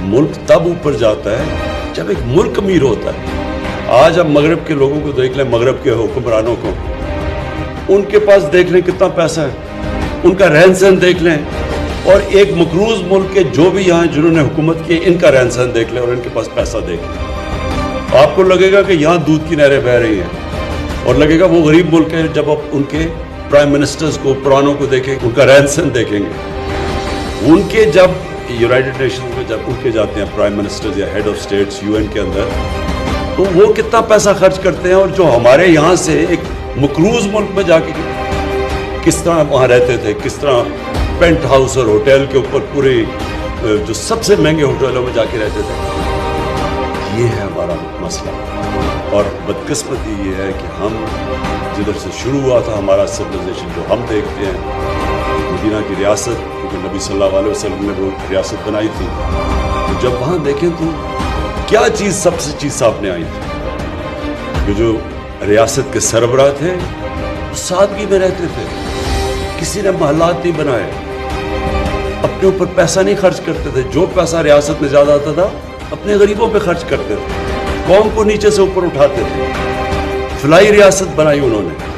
मुल्क तब ऊपर जाता है जब एक मुल्क अमीर होता है। आज हम मगरब के लोगों को देख लें, मगरब के हुक्मरानों को, उनके पास देख लें कितना पैसा है, उनका रहन सहन देख लें, और एक मकरूज मुल्क के जो भी यहाँ जिन्होंने हुकूमत की इनका रहन सहन देख लें और इनके पास पैसा देख लें। आपको लगेगा कि यहाँ दूध की नहरें बह रही हैं, और लगेगा वो गरीब मुल्क है जब आप उनके प्राइम मिनिस्टर्स को, पुरानों को देखें, उनका रहन सहन देखेंगे। उनके जब यूनाइटेड नेशंस में जब उनके जाते हैं प्राइम मिनिस्टर्स या हेड ऑफ स्टेट्स यूएन के अंदर, तो वो कितना पैसा खर्च करते हैं, और जो हमारे यहाँ से एक मकरूज मुल्क में जाके किस तरह वहाँ रहते थे, किस तरह पेंट हाउस और होटल के ऊपर पूरे जो सबसे महंगे होटलों में जाके रहते थे। ये है हमारा मसला, और बदकिस्मती ये है कि हम जिधर से शुरू हुआ था हमारा सिविलाइजेशन, जो हम देखते हैं मदीना की रियासत, क्योंकि नबी सल्लल्लाहु अलैहि वसल्लम ने वो रियासत बनाई थी, तो जब वहाँ देखें तो क्या चीज़ सबसे चीज़ सामने आई थी कि जो रियासत के सरबराह थे वो सादगी में रहते थे, किसी ने महलात नहीं बनाए, अपने ऊपर पैसा नहीं खर्च करते थे, जो पैसा रियासत में ज़्यादा आता था अपने गरीबों पे खर्च करते थे, कौम को नीचे से ऊपर उठाते थे। फलाई रियासत बनाई उन्होंने।